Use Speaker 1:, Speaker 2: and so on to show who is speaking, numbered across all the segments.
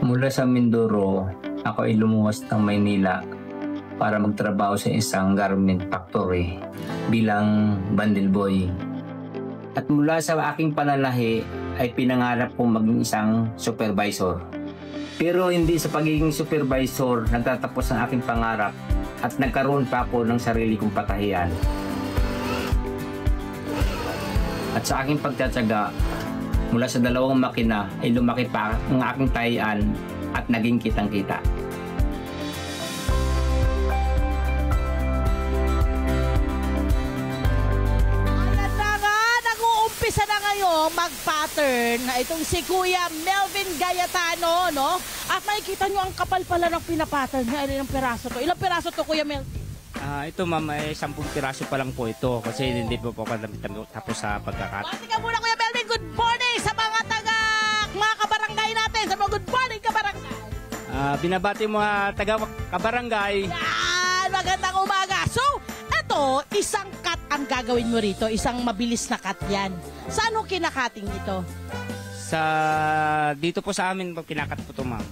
Speaker 1: Mula sa Mindoro, ako ay lumuwas ng Maynila para magtrabaho sa isang garment factory bilang bundle boy. At mula sa aking panalahi ay pinangarap kong maging isang supervisor. Pero hindi sa pagiging supervisor nagtatapos ang aking pangarap at nagkaroon pa ako ng sarili kong patahian. At sa aking pagtsatsaga, mula sa dalawang makina ay lumaki pa ang aking tahian at naging kitang-kita.
Speaker 2: Ayan na nga, nag-uumpisa na ngayon mag-pattern na itong si Kuya Melvin Gayatano, no? At makikita nyo ang kapal pala ng pinapattern niya. Ilang piraso to? Ilang piraso to, Kuya Melvin?
Speaker 3: Ito ma'am, ay 10 piraso pa lang po ito kasi hindi po ako tapos sa pagkakat.
Speaker 2: Pati ka muna, Kuya Melvin. Good morning sa mga mga kabarangay natin. Sa mga good morning kabarangay.
Speaker 3: Binabati mo taga kabarangay.
Speaker 2: Yan, magandang umaga. So, eto, isang cut ang gagawin mo rito. Isang mabilis na cut yan. Saan mo kinakating ito?
Speaker 3: Dito po sa amin, kinakat po ito ma'am.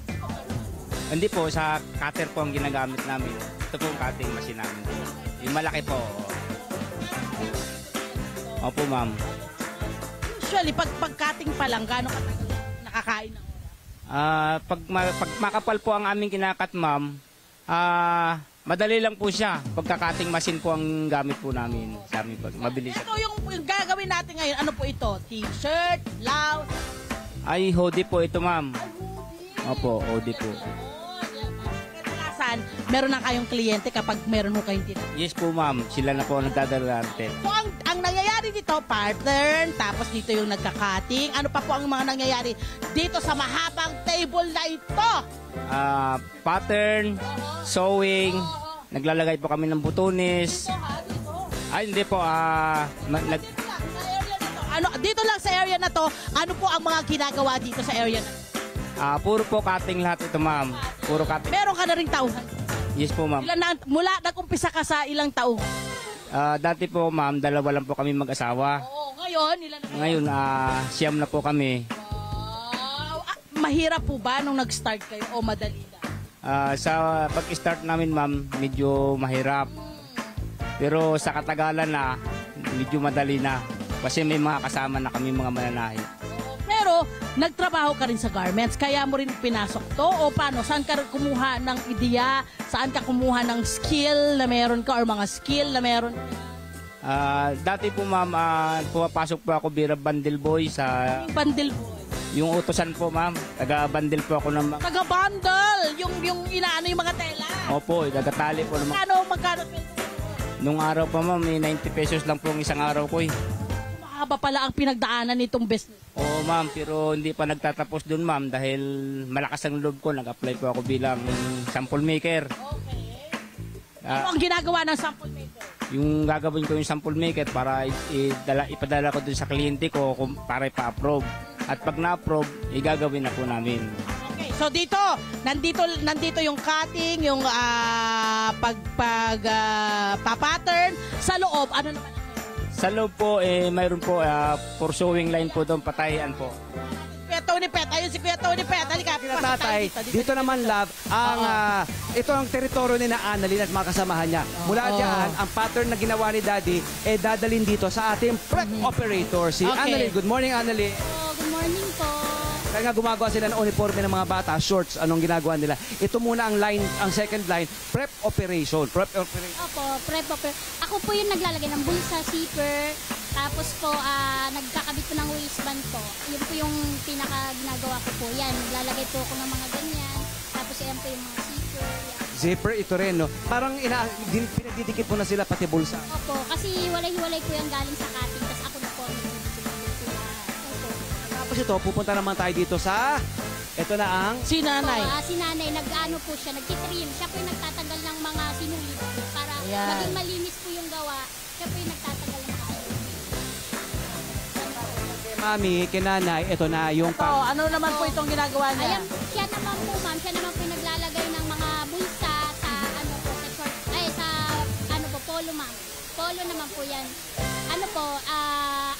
Speaker 3: Hindi po, sa cutter po ang ginagamit namin. Ito po ang cutting machine namin. Yung malaki po. Opo ma'am.
Speaker 2: Usually, pag cutting pa lang, gano'ng katagal nakakain ng
Speaker 3: Pag makapal po ang aming kinakat ma'am, madali lang po siya. Pagka-cutting machine po ang gamit po namin sa amin. Mabilis.
Speaker 2: Ito yung gagawin natin ngayon. Ano po ito? T-shirt, blouse?
Speaker 3: Ay, hoodie po ito ma'am. Opo, hoodie po.
Speaker 2: Kadalasan, meron na kayong kliyente kapag meron mo kayong tinatawag.
Speaker 3: Yes po ma'am, sila na po ang nagdadala natin.
Speaker 2: So, ang nangyayari dito, pattern, tapos dito yung nagka-cutting. Ano pa po ang mga nangyayari dito sa mahabang table na ito?
Speaker 3: Pattern, sewing, naglalagay po kami ng butones. Ay, hindi po,
Speaker 2: Dito lang sa area na to, ano po ang mga ginagawa dito sa area na to?
Speaker 3: puro po cutting lahat ito ma'am. Puro cutting.
Speaker 2: Meron ka na ring tauhan.
Speaker 3: Yes po ma'am.
Speaker 2: Mula nag-umpisa ka sa ilang taon?
Speaker 3: Dati po ma'am, 2 lang po kami mag-asawa.
Speaker 2: Oo, ngayon, ilan na?
Speaker 3: Ngayon, 9 na po kami.
Speaker 2: Mahirap po ba nung nag-start kayo o madali lang?
Speaker 3: Sa pag-start namin ma'am, medyo mahirap. Pero sa katagalan na, medyo madali na. Kasi may mga kasama na kami mga mananahi.
Speaker 2: Pero nagtrabaho ka rin sa garments, kaya mo rin pinasok to o paano? Saan ka kumuha ng ideya? Saan ka kumuha ng skill na meron ka or mga skill na meron?
Speaker 3: Dati po ma'am, pumapasok po ako bilang bundle boy sa...
Speaker 2: Yung bundle boy?
Speaker 3: Yung utosan po ma'am, taga-bundle po ako ng...
Speaker 2: Taga-bundle? Yung inaano yung mga tela?
Speaker 3: Opo, taga-tali po naman.
Speaker 2: Magkano?
Speaker 3: Nung araw pa ma'am, may 90 pesos lang po ang isang araw ko eh.
Speaker 2: Mahaba pala ang pinagdaanan nitong business.
Speaker 3: Oo ma'am, pero hindi pa nagtatapos dun ma'am dahil malakas ang loob ko. Nag-apply po ako bilang sample maker.
Speaker 2: Okay. Ano ang ginagawa ng sample maker?
Speaker 3: Yung gagawin ko yung sample maker para ipadala ko dun sa kliyente ko para ipa-approve. At pag na-approve, igagawin na po namin.
Speaker 2: Okay, so nandito yung cutting, yung pattern. Sa loob, ano naman?
Speaker 3: Sa loob po, mayroon po for sewing line po doon, patahian po.
Speaker 2: Kuya Tony Pet, ayun si Kuya Tony Pet. Halika,
Speaker 4: Tatay, dito naman love, ito ang teritoryo ni na Annalyn at mga kasamahan niya. Mula dyan, ang pattern na ginawa ni Daddy, dadalhin dito sa ating prep operator, si Annalyn. Good morning, Annalyn.
Speaker 5: Good morning po.
Speaker 4: Kaya nga gumagawa sila ng uniforme ng mga bata, shorts, anong ginagawa nila. Ito muna ang line, ang second line, prep operation. Prep operation.
Speaker 5: Opo, prep operation. Ako po yung naglalagay ng bulsa, zipper, tapos po nagkakabit po ng waistband po. Yun po yung pinaka-ginagawa ko po. Yan, naglalagay po ako ng mga ganyan. Tapos yan po yung mga zipper. Yan.
Speaker 4: Zipper, ito rin, no? Parang pinagdidikit mo na sila pati bulsa.
Speaker 5: Opo, kasi hiwalay-hiwalay po yung galing sa cutting, tapos ako na po ang
Speaker 4: Tapos ito, pupunta naman tayo dito sa... Ito na ang...
Speaker 2: Si nanay.
Speaker 5: Si nanay, nag-ano po siya, nagtitrim. Siya po yung nagtatanggal ng mga sinulid para maging malinis po yung gawa. Siya po yung nagtatanggal ng mga sinulid.
Speaker 4: Mami, kinanay, ito na yung...
Speaker 2: Ano naman po itong ginagawa niya?
Speaker 5: Ayan, siya naman po ma'am, siya naman po yung naglalagay ng mga bulsa sa ano po, sa short, sa ano po, polo ma'am. Polo naman po yan. Ano po,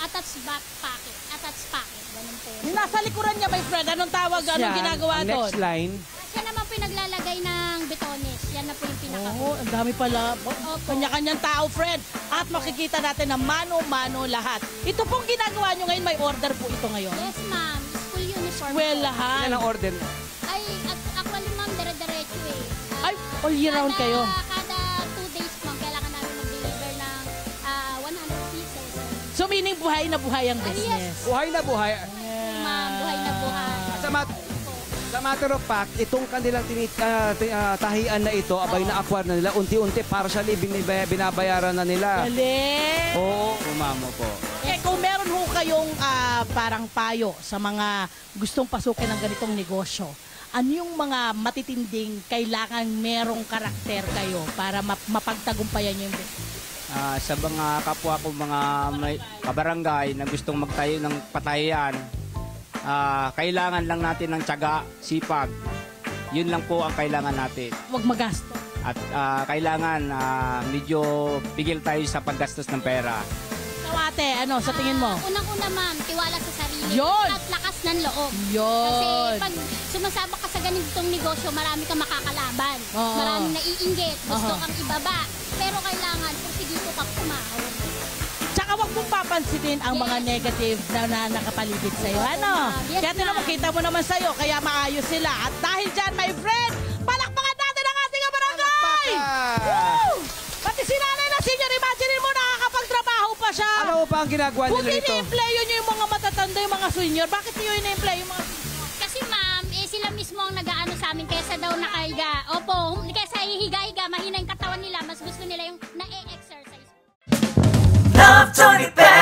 Speaker 5: attached back pocket. Attached pocket. Ganun po.
Speaker 2: Yung nasa likuran niya, my friend, anong tawag, anong ginagawa
Speaker 4: ang
Speaker 2: doon?
Speaker 4: next line.
Speaker 5: Yan naman po yung naglalagay ng betones. Yan na po yung pinaka.
Speaker 2: Oo, ang dami pala. Kanya-kanyang tao, friend. At makikita natin na mano-mano lahat. Ito pong ginagawa nyo ngayon, may order po ito ngayon.
Speaker 5: Yes, ma'am. School uniform.
Speaker 2: Eskwelahan.
Speaker 4: Yan ang order.
Speaker 5: Ay, actually, ma'am, dire-diretso eh.
Speaker 2: Ay, all year round kayo.
Speaker 5: Kada 2 days, ma'am, kailangan namin mag-deliver ng 100 pieces.
Speaker 2: So meaning buhay na buhay ang business.
Speaker 4: Buhay na buhay.
Speaker 5: Ma'am, buhay na buhay.
Speaker 4: Sa matter of fact, itong kanilang tahian na ito, abay na-acquire na nila, unti-unti partially binabayaran na nila.
Speaker 2: Galing!
Speaker 4: Oo, umamo po.
Speaker 2: Eh, kung meron ho kayong parang payo sa mga gustong pasukin ng ganitong negosyo, ano yung mga matitinding kailangan merong karakter kayo para mapagtagumpayan nyo yung business?
Speaker 3: Sa mga kapwa ko, mga kabarangay na gustong magtayo ng patayan, kailangan lang natin ng tiyaga, sipag. Yun lang po ang kailangan natin.
Speaker 2: Huwag magasto.
Speaker 3: At kailangan medyo pigil tayo sa paggastos ng pera.
Speaker 2: So ate, ano sa tingin mo?
Speaker 5: Unang-una, ma'am, tiwala sa sarili.
Speaker 2: Yun!
Speaker 5: At lakas ng loob.
Speaker 2: Yun!
Speaker 5: Kasi pag sumasabak ka sa ganitong negosyo, marami kang makakalaban.
Speaker 2: Oo.
Speaker 5: Maraming naiinggit. Gusto
Speaker 2: Oo.
Speaker 5: kang ibaba. Pero kailangan, porsigito kang umahon.
Speaker 2: Tsaka wag mong papansinin ang mga negative na nakapaligid sa'yo. Ano?
Speaker 5: Yes,
Speaker 2: Kaya
Speaker 5: ma'am.
Speaker 2: makita mo naman sa'yo, kaya maayos sila. At dahil dyan, my friend, palakpakan natin ang ating barangay! Woo! Pati si nanay na senior, imagine mo, nakakapagtrabaho pa siya.
Speaker 4: Ano pa ang ginagawa
Speaker 2: Kung
Speaker 4: nila rito?
Speaker 2: ini-employo nyo yung mga matatanda, yung mga senior, bakit nyo ini-employo yung mga
Speaker 5: Kasi ma'am, sila mismo ang nag-aano sa amin kaysa daw nakahiga. Opo, kaysa hihiga-higa, mahina yung katawan nila. Mas gusto nila yung na-exercise.
Speaker 6: Love Tony Bell.